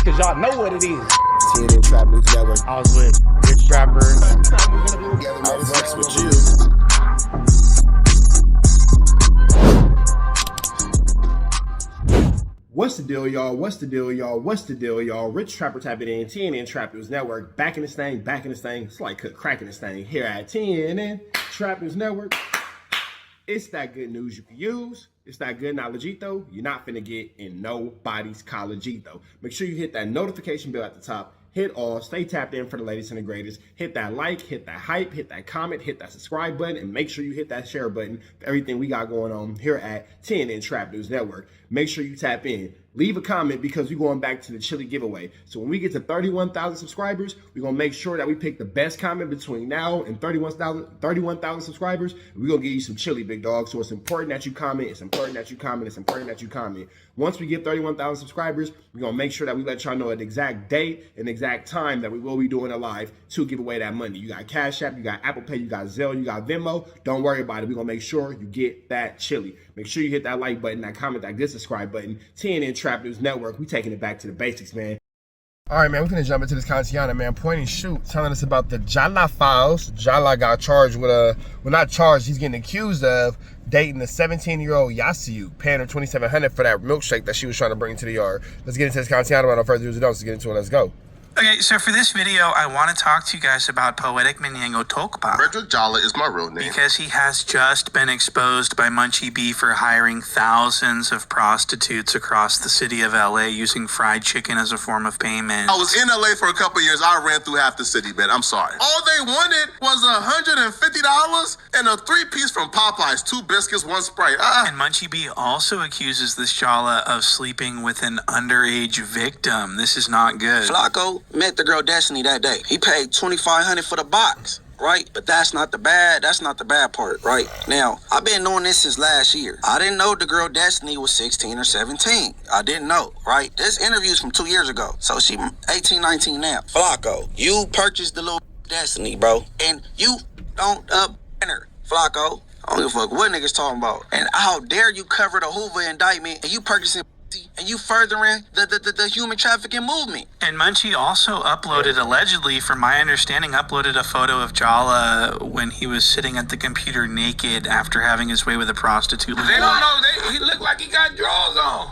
cause y'all know what it is. TNN Trap News Network. I was with Rich Trapper. I flex with you. What's the deal, y'all? What's the deal, y'all? What's the deal, y'all? Rich Trapper tapping in, TNN Trap News Network. Back in this thing, back in this thing. It's like cracking this thing here at TNN Trap News Network. It's that good news you can use. It's that good knowledgeito you're not finna get in nobody's collegeito. Make sure you hit that notification bell at the top. Hit all, stay tapped in for the latest and the greatest. Hit that like, hit that hype, hit that comment, hit that subscribe button, and make sure you hit that share button for everything we got going on here at TNN Trap News Network. Make sure you tap in. Leave a comment because we're going back to the chili giveaway. So when we get to 31,000 subscribers, we're going to make sure that we pick the best comment between now and 31,000 subscribers. We're going to give you some chili, big dog. So it's important that you comment. It's important that you comment. It's important that you comment. Once we get 31,000 subscribers, we're going to make sure that we let y'all know an exact date and exact time that we will be doing a live to give away that money. You got Cash App, you got Apple Pay, you got Zelle, you got Venmo. Don't worry about it. We're going to make sure you get that chili. Make sure you hit that like button, that comment, that good subscribe button. TNN Trap News Network. We taking it back to the basics, man. All right, man, we're going to jump into this Kantiana, man. Point and shoot, telling us about the Jala files. Jala got charged with well, not charged, he's getting accused of dating the 17-year-old Yasiu, paying her $2,700 for that milkshake that she was trying to bring to the yard. Let's get into this Kantiana without further ado. Let's get into it. Let's go. Okay, so for this video, I want to talk to you guys about Poetic Manyango Tokpa. Frederick Jala is my real name. Because he has just been exposed by Munchie B for hiring thousands of prostitutes across the city of LA using fried chicken as a form of payment. I was in LA for a couple of years. I ran through half the city, man. I'm sorry. All they wanted was $150 and a 3-piece from Popeyes, 2 biscuits, 1 Sprite. And Munchie B also accuses this Jala of sleeping with an underage victim. This is not good. Flakko met the girl Destiny that day. He paid $2,500 for the box, right? But that's not the bad part, right? Now, I've been knowing this since last year. I didn't know the girl Destiny was 16 or 17. I didn't know, right? This interview's from 2 years ago. So she 18, 19 now. Flakko, you purchased the little Destiny, bro. And you don't her, Flakko. I don't give a fuck what niggas talking about. And how dare you cover the Hoover indictment and you purchasing and you furthering the human trafficking movement. And Munchie also allegedly, from my understanding, uploaded a photo of Jala when he was sitting at the computer naked after having his way with a prostitute. They don't know. He looked like he got drawers on.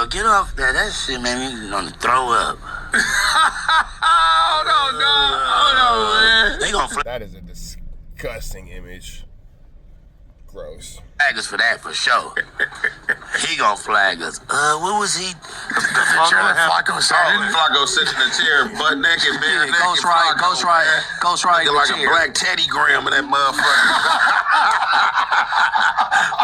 Get off that. That shit made me want to throw up. Hold on, dog. Hold on, man. They gonna That is a disgusting image. Gross. flag us for that for sure. He gonna flag us. What was he? Flakkos sitting in the chair, butt naked, man. Ghost Rider, like a black Teddy Graham in that motherfucker.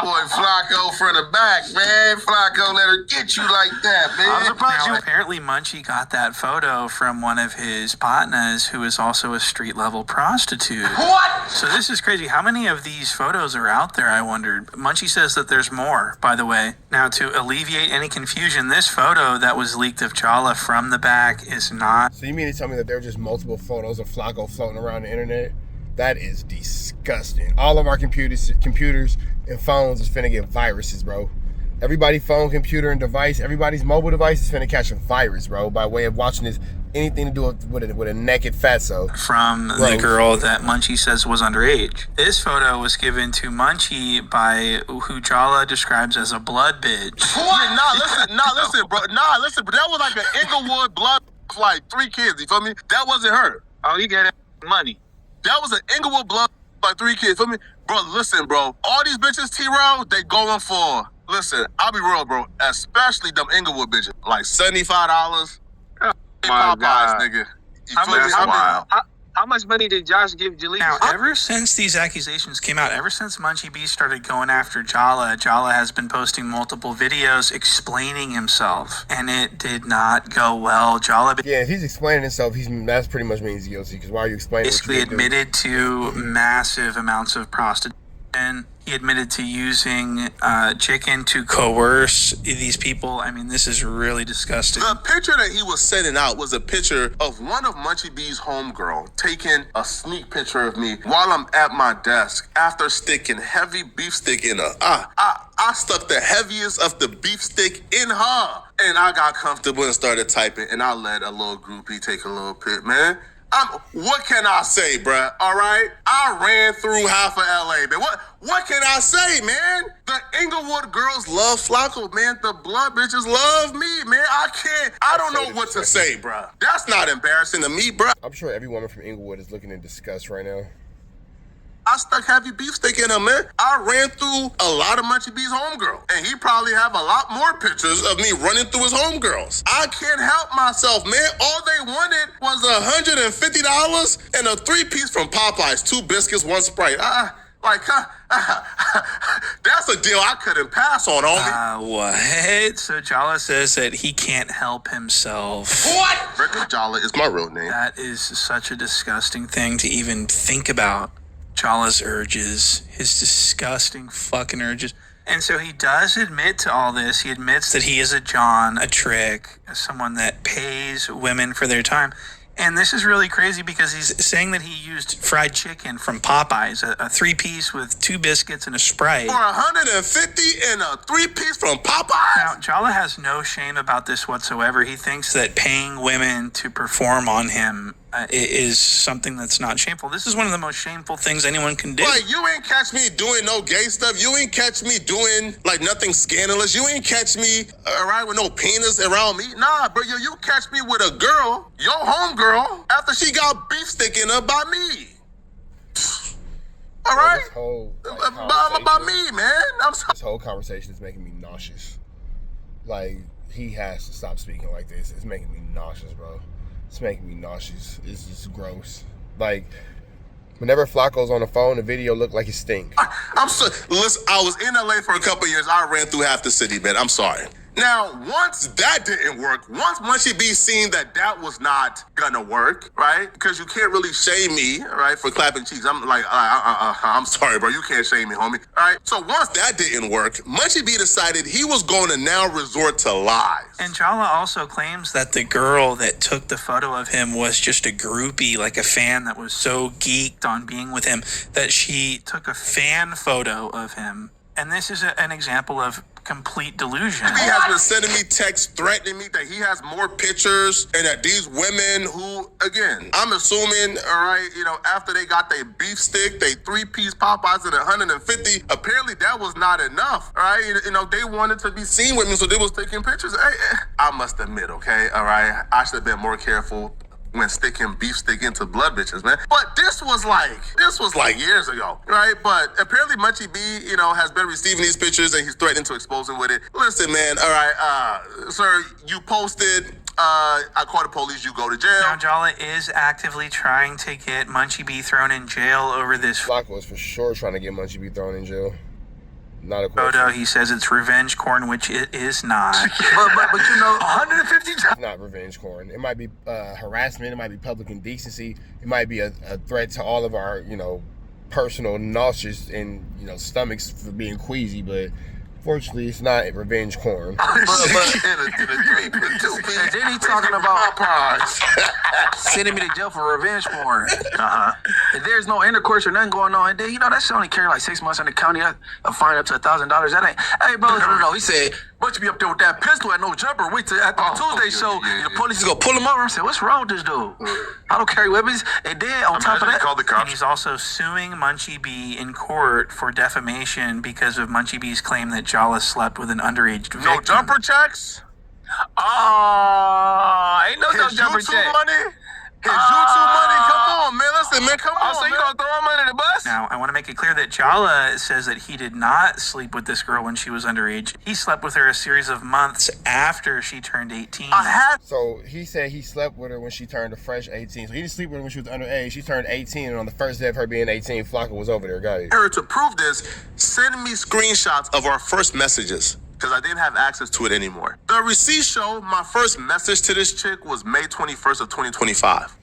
Boy, Flakko from the back, man. Flakko let her get you like that, man. Now, apparently Munchie got that photo from one of his partners who is also a street-level prostitute. What? So this is crazy. How many of these photos are out there, I wondered? Munchie says that there's more, by the way. Now, to alleviate any confusion, this photo that was leaked of Jala from the back is not... So you mean to tell me that there are just multiple photos of Flakko floating around the internet? That is disgusting. All of our computers and phones is finna get viruses, bro. Everybody's phone, computer, and device, everybody's mobile device is finna catch a virus, bro, by way of watching this, anything to do with a naked fatso. From the girl that Munchie says was underage. This photo was given to Munchie by who Jala describes as a blood bitch. What? Listen, bro. Listen, but that was like an Inglewood blood, like 3 kids, you feel me? That wasn't her. Oh, you got money. That was an Inglewood blood, like 3 kids, feel me? Bro, listen, bro. All these bitches, T-Row, they going for, listen, I'll be real, bro, especially them Inglewood bitches, like $75. Oh, Popeyes, God. Nigga. You feel me? How much money did Josh give Jaleel? Now, ever since these accusations came out, ever since Munchie B started going after Jala, Jala has been posting multiple videos explaining himself, and it did not go well. Jala Yeah, if he's explaining himself, that's pretty much means he's guilty, because why are you explaining basically admitted to massive amounts of prostitution He admitted to using chicken to coerce these people. I mean, this is really disgusting. The picture that he was sending out was a picture of one of Munchie B's homegirl taking a sneak picture of me while I'm at my desk after sticking heavy beef stick in her. I stuck the heaviest of the beef stick in her. And I got comfortable and started typing, and I let a little groupie take a little pic, man. What can I say, bruh? All right? I ran through half of LA, man. What can I say, man? The Inglewood girls love Flakko, man. The blood bitches love me, man. I don't know what to say, bruh. That's not embarrassing to me, bruh. I'm sure every woman from Inglewood is looking in disgust right now. I stuck heavy beef stick in him, man. I ran through a lot of Munchie B's homegirl. And he probably have a lot more pictures of me running through his homegirls. I can't help myself, man. All they wanted was $150 and a 3-piece from Popeyes, 2 biscuits, 1 Sprite. That's a deal I couldn't pass on, homie. What? So Jala says that he can't help himself. What? Rick Jala is my real name. That is such a disgusting thing to even think about. Jala's urges, his disgusting fucking urges. And so he does admit to all this. He admits that he is a John, a trick, someone that pays women for their time. And this is really crazy because he's saying that he used fried chicken from Popeyes, a 3-piece with 2 biscuits and a Sprite. For $150 and a 3-piece from Popeyes? Now, Jala has no shame about this whatsoever. He thinks that paying women to perform on him is something that's not shameful. This is one of the most shameful things anyone can do. Like, you ain't catch me doing no gay stuff. You ain't catch me doing, like, nothing scandalous. You ain't catch me around with no penis around me. Nah, bro, you catch me with a girl, your homegirl, after she got beef stick in her by me. All right? This whole, by me, man. I'm sorry. This whole conversation is making me nauseous. Like, he has to stop speaking like this. It's making me nauseous, bro. It's making me nauseous. It's just gross. Like, whenever Flakko's on the phone, the video looked like it stink. Listen, I was in LA for a couple of years. I ran through half the city, man. I'm sorry. Now, once that didn't work, once Munchie B seen that was not gonna work, right? Because you can't really shame me, right, for clapping cheeks. I'm like, I'm sorry, bro. You can't shame me, homie. All right? So once that didn't work, Munchie B decided he was going to now resort to lies. And Jala also claims that the girl that took the photo of him was just a groupie, like a fan that was so geeked on being with him that she took a fan photo of him. And this is an example of complete delusion. He has been sending me texts threatening me that he has more pictures and that these women who, again, I'm assuming, all right, after they got their beef stick, they 3-piece Popeyes and 150, apparently that was not enough, all right? They wanted to be seen with me, so they was taking pictures. I must admit, okay, all right, I should have been more careful when sticking beef stick into blood bitches, man. But this was like years ago, right? But apparently Munchie B, has been receiving these pictures and he's threatening to expose him with it. Listen, man, all right, sir, you posted, I call the police, you go to jail. Now, Jala is actively trying to get Munchie B thrown in jail over this Flakko is for sure trying to get Munchie B thrown in jail. Not a question. photo. He says it's revenge porn, which it is not. but 150 times. It's not revenge porn. It might be harassment. It might be public indecency. It might be a threat to all of our, personal nauseous and, stomachs for being queasy. But fortunately, it's not revenge porn. And then he talking about sending me to jail for revenge porn. If there's no intercourse or nothing going on, and then that shit only carry like 6 months in the county. A fine up to $1,000. That ain't. Hey, bro, no. He said, "Bunch be up there with that pistol at no jumper. Wait till after the Tuesday show, the police is gonna pull him over." I said, "What's wrong with this dude? I don't carry weapons." And then on top of that, called the And cops. he's also suing Munchie B in court for defamation because of Munchie B's claim that Jala slept with an underage victim. No jumper checks. ain't no His jumper YouTube check. money. His YouTube money. Come on, man. Listen, man. Come on. So you man. gonna throw him under the bus? Now, I want to make it clear that Jala says that he did not sleep with this girl when she was underage. He slept with her a series of months after she turned 18. So he said he slept with her when she turned a fresh 18. So he didn't sleep with her when she was underage. She turned 18, and on the first day of her being 18, Flakko was over there. Got it. Her to prove this, send me screenshots of our first messages because I didn't have access to it anymore. The receipts show my first message to this chick was May 21st of 2025.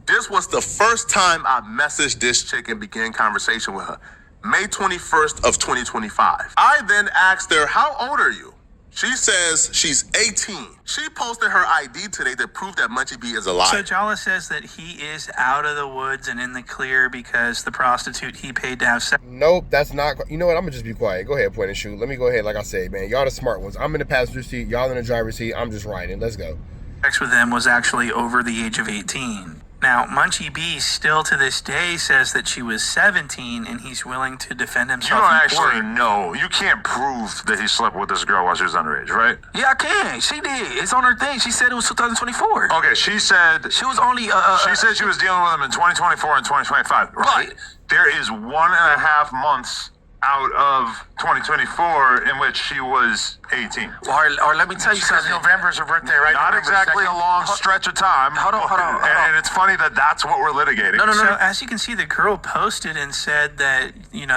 This was the first time I messaged this chick and began conversation with her. May 21st of 2025. I then asked her, how old are you? She says she's 18. She posted her ID today to prove that Munchie B is a liar. So Jala says that he is out of the woods and in the clear because the prostitute he paid to have sex. Nope, that's not. You know what? I'm gonna just be quiet. Go ahead, point and shoot. Let me go ahead. Like I said, man, y'all the smart ones. I'm in the passenger seat. Y'all in the driver's seat. I'm just riding. Let's go. Sex with them was actually over the age of 18. Now, Munchie B still to this day says that she was 17 and he's willing to defend You himself don't in actually court. know. You can't prove that he slept with this girl while she was underage, right? Yeah, I can. She did. It's on her thing. She said it was 2024. Okay, she said She was only she said she was dealing with him in 2024 and 2025. Right. There is 1.5 months out of 2024 in which she was 18. or let me tell you something. November's her birthday, right? Not November exactly 2nd. a long stretch of time. Hold on. And it's funny that that's what we're litigating. No. So as you can see, the girl posted and said that,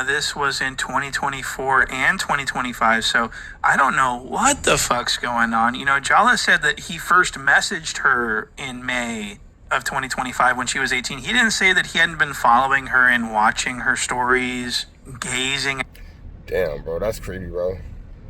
this was in 2024 and 2025. So I don't know what the fuck's going on. Jala said that he first messaged her in May of 2025 when she was 18. He didn't say that he hadn't been following her and watching her stories, gazing. Damn, bro, that's creepy, bro.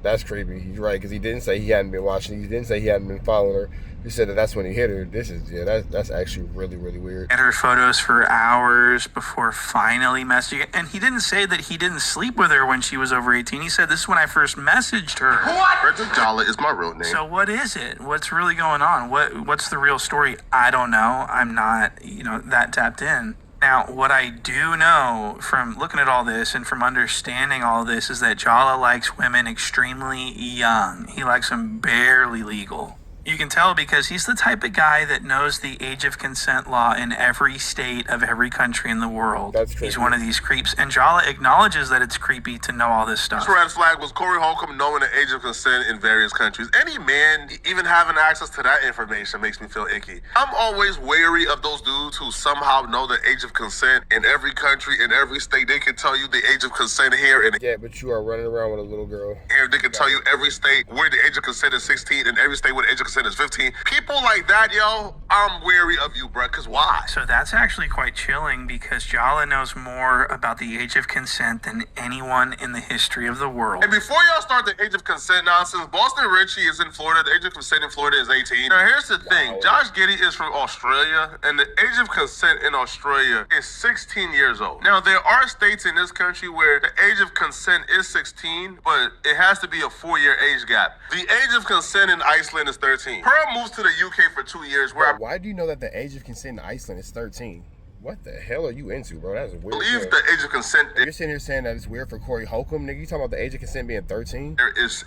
That's creepy. He's right, because he didn't say he hadn't been watching. He didn't say he hadn't been following her. He said that's when he hit her. That's actually really, really weird. At her photos for hours before finally messaging. And he didn't say that he didn't sleep with her when she was over 18. He said, this is when I first messaged her. Frederick Jala is my real name. So what is it? What's really going on? What's the real story? I don't know. I'm not, that tapped in. Now, what I do know from looking at all this and from understanding all this is that Jala likes women extremely young. He likes them barely legal. You can tell because he's the type of guy that knows the age of consent law in every state of every country in the world. That's creepy. He's one of these creeps. And Jala acknowledges that it's creepy to know all this stuff. This red flag was Corey Holcomb knowing the age of consent in various countries. Any man even having access to that information makes me feel icky. I'm always wary of those dudes who somehow know the age of consent in every country, in every state. They can tell you the age of consent here and Yeah, but you are running around with a little girl. here. They can tell you every state where the age of consent is 16 and every state where the age of consent is 15. People like that, yo, I'm wary of you, bruh, because why? So that's actually quite chilling because Jala knows more about the age of consent than anyone in the history of the world. And before y'all start the age of consent nonsense, Boston Richie is in Florida. The age of consent in Florida is 18. Now, here's the thing. Josh Giddey is from Australia, and the age of consent in Australia is 16 years old. Now, there are states in this country where the age of consent is 16, but it has to be a 4-year age gap. The age of consent in Iceland is 13. Pearl moved to the UK for 2 years, where I Why do you know that the age of consent in Iceland is 13? What the hell are you into, bro? That's weird. believe the age of consent You're sitting here saying that it's weird for Corey Holcomb, nigga. You talking about the age of consent being 13? there is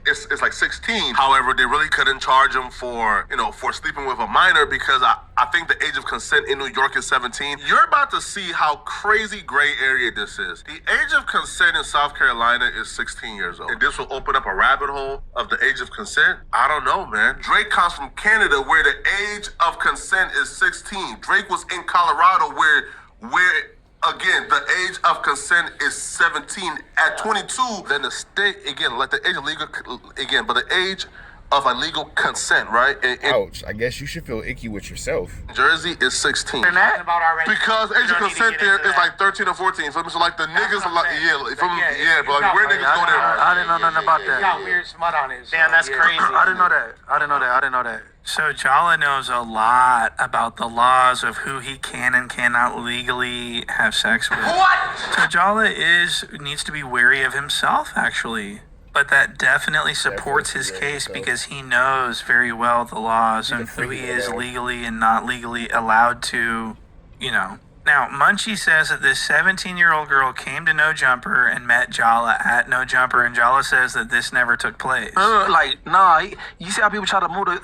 it's like 16. However, they really couldn't charge him for for sleeping with a minor because I think the age of consent in New York is 17. You're about to see how crazy gray area this is. The age of consent in South Carolina is 16 years old. And this will open up a rabbit hole of the age of consent. I don't know, man. Drake comes from Canada where the age of consent is 16. Drake was in Colorado where again, the age of consent is 17. At 22, then the state, again, like the age of legal, again, but the age of a legal consent, right? In Ouch. I guess you should feel icky with yourself. Jersey is 16. About already. Because age of consent there is like 13 or 14. So like the niggas are like, but like where niggas go there? I didn't know nothing about It's got that. weird smut on it. Damn, that's crazy. I didn't know that. So Jala knows a lot about the laws of who he can and cannot legally have sex with. What? So Jala needs to be wary of himself, actually. But that definitely supports his Definitely case wary of because he knows very well the laws and who he is legally and not legally allowed to, Now, Munchie says that this 17-year-old girl came to No Jumper and met Jala at No Jumper, and Jala says that this never took place. You see how people try to move and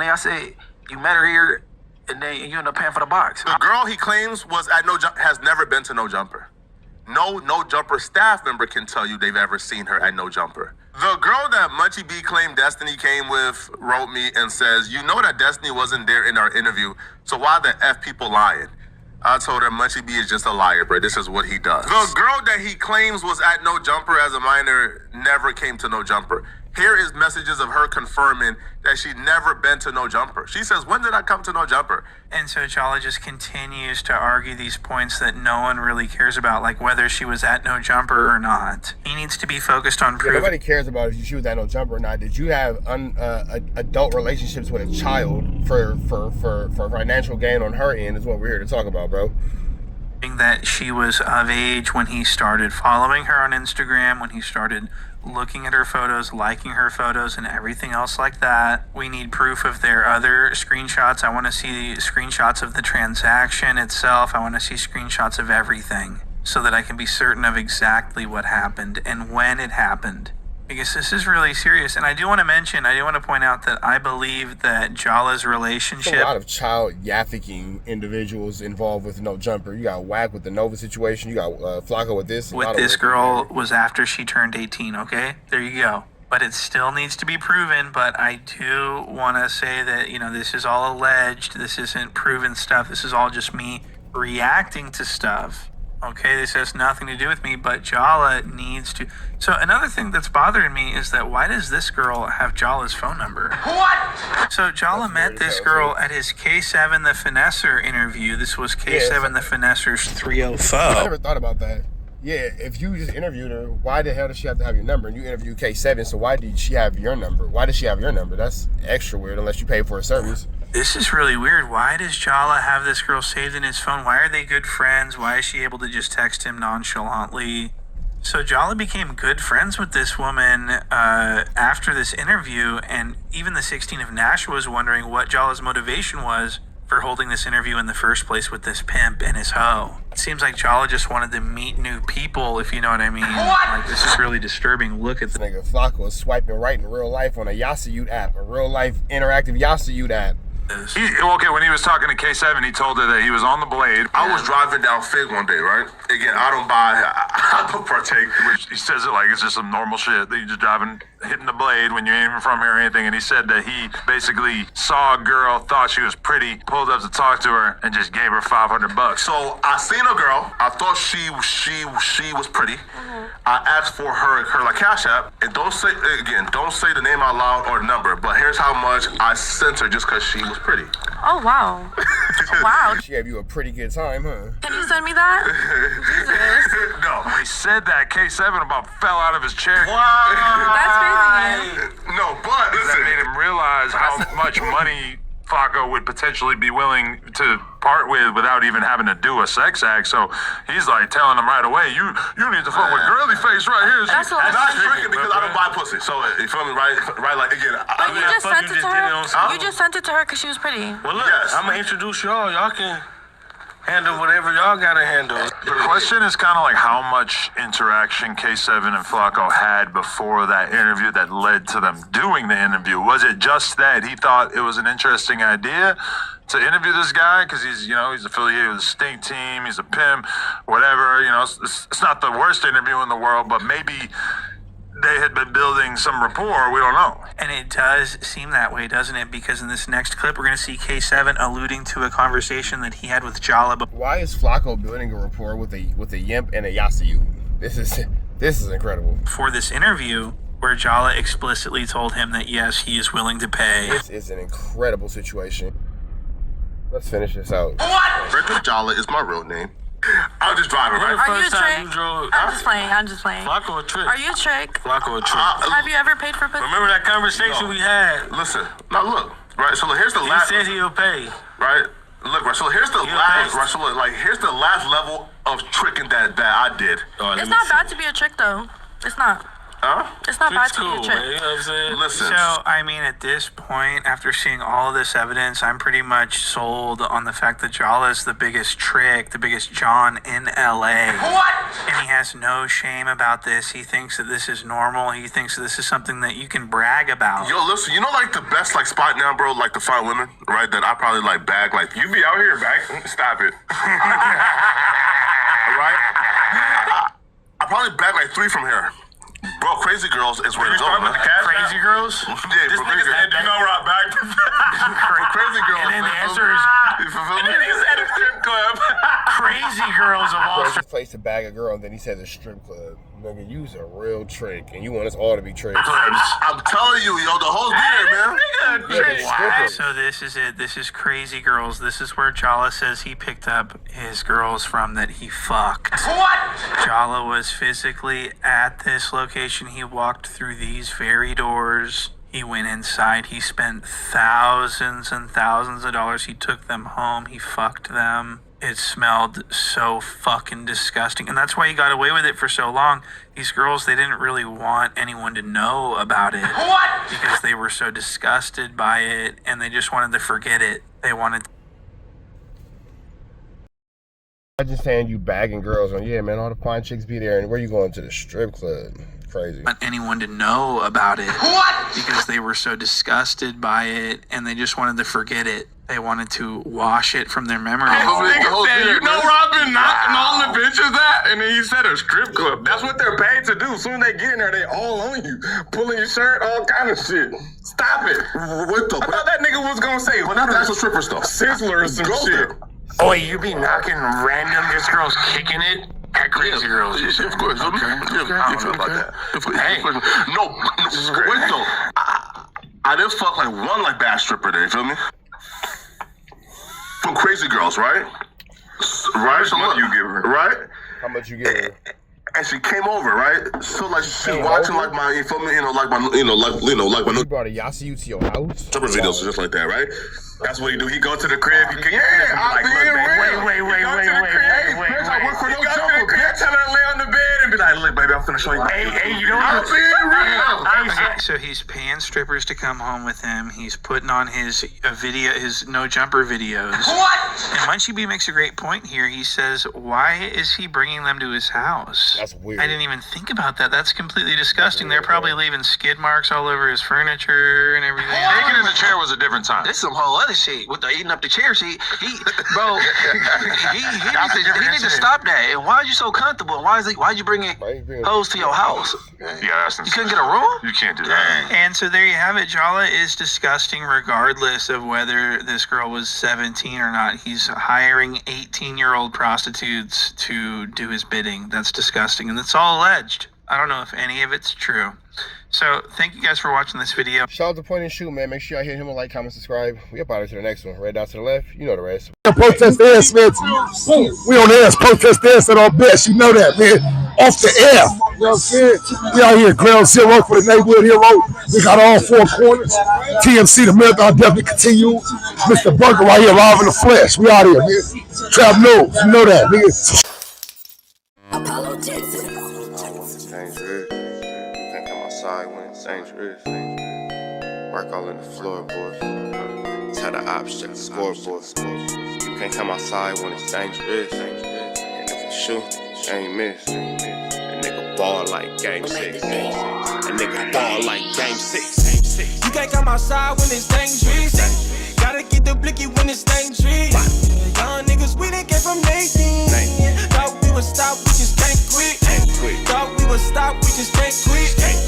then I say, you met her here, and then you end up paying for the box. The girl he claims was at has never been to No Jumper. No Jumper staff member can tell you they've ever seen her at No Jumper. The girl that Munchie B claimed Destiny came with wrote me and says, you know that Destiny wasn't there in our interview, so why the F people lying? I told her Munchie B is just a liar, bro. This is what he does. The girl that he claims was at No Jumper as a minor never came to No Jumper. Here is messages of her confirming that she'd never been to No Jumper. She says, when did I come to No Jumper? And so Jala just continues to argue these points that no one really cares about, like whether she was at No Jumper or not. He needs to be focused on proving. Nobody cares about if she was at No Jumper or not. Did you have adult relationships with a child for financial gain on her end is what we're here to talk about, bro. That she was of age when he started following her on Instagram, when he started looking at her photos, liking her photos, and everything else like that. We need proof of their other screenshots. I want to see screenshots of the transaction itself. I want to see screenshots of everything so that I can be certain of exactly what happened and when it happened. Because this is really serious. And I do want to point out that I believe that Jala's relationship... There's a lot of child trafficking individuals involved with No Jumper. You got Whack with the Nova situation. You got Flakkos with this. With this girl was after she turned 18, okay? There you go. But it still needs to be proven. But I do want to say that, this is all alleged. This isn't proven stuff. This is all just me reacting to stuff. Okay, this has nothing to do with me, but Jala needs to... So another thing that's bothering me is that why does this girl have Jala's phone number? What? So Jala met this girl at his K7 the Finesser interview. This was K7 the Finesser's 304. I never thought about that. Yeah, if you just interviewed her, why the hell does she have to have your number? And you interviewed K7, so why did she have your number? Why does she have your number? That's extra weird unless you pay for a service. This is really weird. Why does Jala have this girl saved in his phone? Why are they good friends? Why is she able to just text him nonchalantly? So Jala became good friends with this woman after this interview, and even the 16 of Nash was wondering what Jala's motivation was for holding this interview in the first place with this pimp and his hoe. It seems like Jala just wanted to meet new people, if you know what I mean. What? Like, this is really disturbing. Look at this nigga Flakkos swiping right in real life on a Yasayut app, a real life interactive Yasayut app. When he was talking to K7, he told her that he was on the Blade. I was driving down Fig one day, right? Again, I don't partake. Which he says it like it's just some normal shit that you just driving, hitting the Blade when you ain't even from here or anything. And he said that he basically saw a girl, thought she was pretty, pulled up to talk to her, and just gave her $500. So I seen a girl. I thought she was pretty. I asked for her like Cash App, and don't say the name out loud or the number. But here's how much I sent her just because she was pretty. Oh, wow. Wow. She gave you a pretty good time, huh? Can you send me that? Jesus. No. When he said that, K7 about fell out of his chair. That's crazy. No, but listen. That made him realize how much money Flakko would potentially be willing to part with without even having to do a sex act. So he's like telling him right away, you need to fuck with girly face right here. That's a lot. And I'm tricking because I don't buy pussy. So you feel me, right? Like again. But you just sent it to her. You just sent it to her because she was pretty. Well, look, Yes. I'm gonna introduce y'all. Y'all can handle whatever y'all gotta handle. The question is kind of like how much interaction K7 and Flakko had before that interview that led to them doing the interview. Was it just that he thought it was an interesting idea to interview this guy because he's affiliated with the Stink Team, he's a pimp, whatever. It's not the worst interview in the world, but maybe they had been building some rapport. We don't know. And it does seem that way, doesn't it? Because in this next clip, we're going to see K7 alluding to a conversation that he had with Jala. Why is Flakko building a rapport with a Yimp and a Yasayut? This is incredible. For this interview, where Jala explicitly told him that yes, he is willing to pay. This is an incredible situation. Let's finish this out. What? Victor Jala is my real name. I was just driving, right? Are you a First time trick? you drove. I'm just playing. Flakko a trick. Are you a trick? Flakko a trick. Have you ever paid for pussy? Remember that conversation we had? Listen, now look, right? So here's the He last. said he'll pay. Right? Look, right? So here's the He'll last. pay. Right? So look, here's the last level of tricking that I did. It's not bad to be a trick, though. It's not. Huh? It's not bad It's to be cool, a trick. man. You know what I'm saying? Listen. So, I mean, at this point, after seeing all of this evidence, I'm pretty much sold on the fact that Jala's the biggest trick, the biggest John in LA. What? And he has no shame about this. He thinks that this is normal. He thinks that this is something that you can brag about. Yo, listen, like the best spot now, bro, like to find women, right? That I probably bag. Like, you be out here, bag. Stop it. Right? I probably bag 3 from here. Bro, Crazy Girls is where it's over. Crazy girls? Yeah, This bro, nigga said, You know where I bagged Crazy Girls. And then the man. answer is You feel me? He said a strip club. crazy girls of all. place to bag a girl, and then he says a strip club. Nigga, you's a real trick, and you want us all to be tricks. I'm telling you, yo, the whole there, man. So this is it. This is Crazy Girls. This is where Jala says he picked up his girls from that he fucked. What? Jala was physically at this location. He walked through these very doors. He went inside. He spent thousands and thousands of dollars. He took them home. He fucked them. It smelled so fucking disgusting. And that's why he got away with it for so long. These girls, they didn't really want anyone to know about it. What? Because they were so disgusted by it and they just wanted to forget it. They wanted Imagine saying you bagging girls on, yeah, man, all the fine chicks be there, and where you going to the strip club? Crazy. want anyone to know about it. What? Because they were so disgusted by it and they just wanted to forget it. They wanted to wash it from their memory. Nigga said, You know where I've been knocking all the bitches at? And then he said a strip club. That's what they're paid to do. As soon as they get in there, they all on you. Pulling your shirt, all kind of shit. Stop it. What the? I thought that nigga was gonna say, Well, not the actual stripper stuff. Sizzler or some Go shit. there. Oh, you be knocking random, this girl's kicking it? At Crazy Girls. Yeah, of course. Okay. Yeah, I don't know about that. Hey. No, wait though. I didn't fuck like one like bad stripper there, you feel me? From Crazy Girls, right? Right? So look, you give her? Right? How much you get her? And she came over, right? So like she came watching over? like my, you feel me? Like my new You brought a Yasu to your house? stripper videos just like that, right? That's what he do. He go to the crib. He kick Yeah, I like, be look, baby, real. wait. Bitch, I work for no jumper, bitch. Tell her to lay on the bed and be like, look, baby, I'm finna show you. Hey, you know I'm what? being real. So he's paying strippers to come home with him. He's putting on his his no jumper videos. What? And Munchie B makes a great point here. He says, why is he bringing them to his house? That's weird. I didn't even think about that. That's completely disgusting. They're probably leaving skid marks all over his furniture and everything. Naked in the chair was a different time. This some whole other shit with the eating up the chair seat. He need to stop that. And why are you so comfortable? Why'd you bring it hoes to your house? Yeah, that's insane. You couldn't get a room? You can't do that. And so there you have it. Jala is disgusting regardless of whether this girl was 17 or not. He's hiring 18-year-old prostitutes to do his bidding. That's disgusting. And it's all alleged. I don't know if any of it's true. So thank you guys for watching this video. Shout out to Point and Shoot, man. Make sure y'all hit him a like, comment, subscribe. We up out of to the next one. Right down to the left. You know the rest. Protest the air, Smith. We on the air. Protest the air at our best. You know that, man. Off the air. You know what I'm saying? We out here, ground zero for the neighborhood hero. We got all four corners. TMC, the marathon definitely continue. Mr. Burger right here, live in the flesh. We out here, man. Trap News. You know that, nigga. When it's dangerous. Work all in the floorboard. Tell the ops check the scoreboard. You can't come outside when it's dangerous. And if you shoot, you ain't miss. A nigga ball like game 6. A nigga ball like game 6. You can't come outside when it's dangerous. Gotta get the blicky when it's dangerous. Young niggas, we done came from Nathan. Thought we would stop, we just can't quit. Thought we would stop, we just can't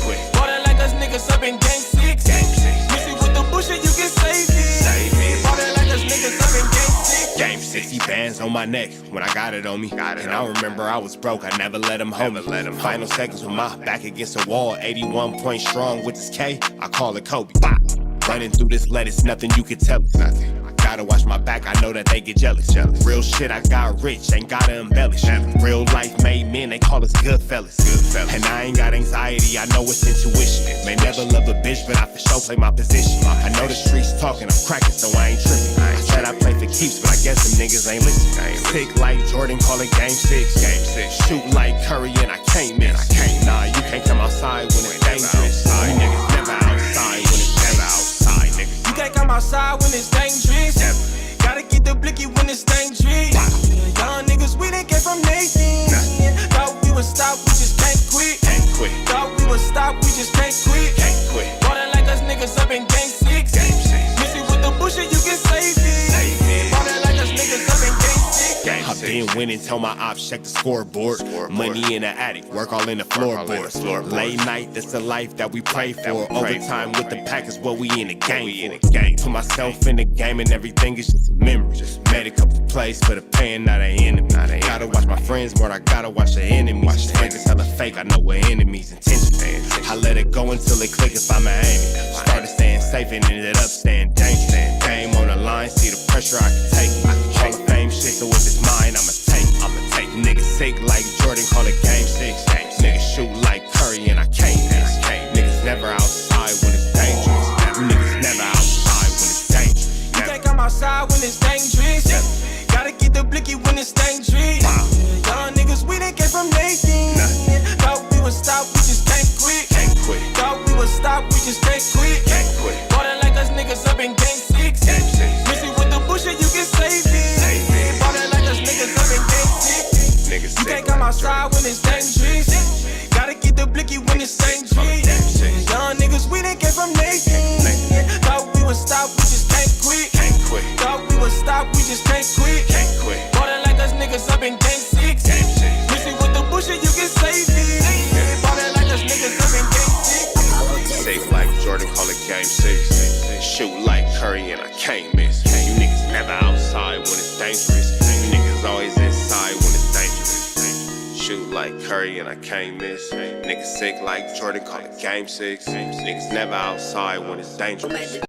quit. Water like us niggas up in game 6. Missy with the bullshit, you can save it. Water like us niggas up in game 6. Game 60 bands on my neck when I got it on me. And I remember I was broke, I never let him hold me. Final seconds with my back against the wall. 81 point strong with this K, I call it Kobe. Running through this lettuce, nothing you can tell us. Gotta watch my back, I know that they get jealous. Real shit, I got rich, ain't gotta embellish. Real life made men, they call us good fellas. And I ain't got anxiety, I know it's intuition. May never love a bitch, but I for sure play my position. I know the streets talking, I'm cracking, so I ain't tripping. I said I play for keeps, but I guess them niggas ain't listening. Sick like Jordan, call it game 6. Shoot like Curry, and I can't miss. Nah, you can't come outside when it's dangerous. You niggas never outside when it's never outside, nigga. You can't come outside when it's dangerous. Gotta get the blicky when it's dangerous. Young niggas, we done came from Nathan. Thought we would stop, we just can't quit. Thought we would stop, we just can't quit. Water like us niggas up in game 6. Missy with the bullshit, you can save it. Water like us niggas up in game 6. been winning, tell my ops check the scoreboard. Money in the attic, work all in the floorboards. Late night, that's the life that we pray for. Overtime with the pack is what we in the game for. Put myself in the game and everything is just a memory. Made a couple plays for the pain, not an enemy. Gotta watch my friends more, I gotta watch the enemies. Niggas hella fake, I know what enemies intentions. I let it go until it click if I'm aiming. Started staying safe and ended up staying dangerous. Game on the line, see the pressure I can take. Hall of Fame shit, so if it's mine, I'ma take. Niggas sick like Jordan, call it game 6. Niggas shoot like Curry and I can't miss. Niggas never outside when it's dangerous. Niggas never outside when it's dangerous. You can't come outside when it's dangerous. Gotta get the blicky when it's dangerous. Young niggas, we done came from Nathan. Thought we would stop, we just can't quit. Thought we would stop, we just can't quit. Ballin' like us niggas up in game 6. Missing with the bullshit, you can save it. Ballin' like us niggas up in game 6. You can't come outside when it's dangerous. Gotta get the blicky when it's dangerous. Young niggas, we done came from Nathan. Thought we would stop, we just can't quit. Thought we would stop, we just can't quit. Ballin' like us niggas up in game 6. Missing with the bullshit, you can save it. Ballin' like us niggas up in game 6. Safe like Jordan, call it game 6. Shoot like Curry and I can't miss. You niggas never outside when it's dangerous. You niggas always inside when it's dangerous. Shoot like Curry and I can't miss. Niggas sick like Jordan, call it game 6. Niggas never outside when it's dangerous.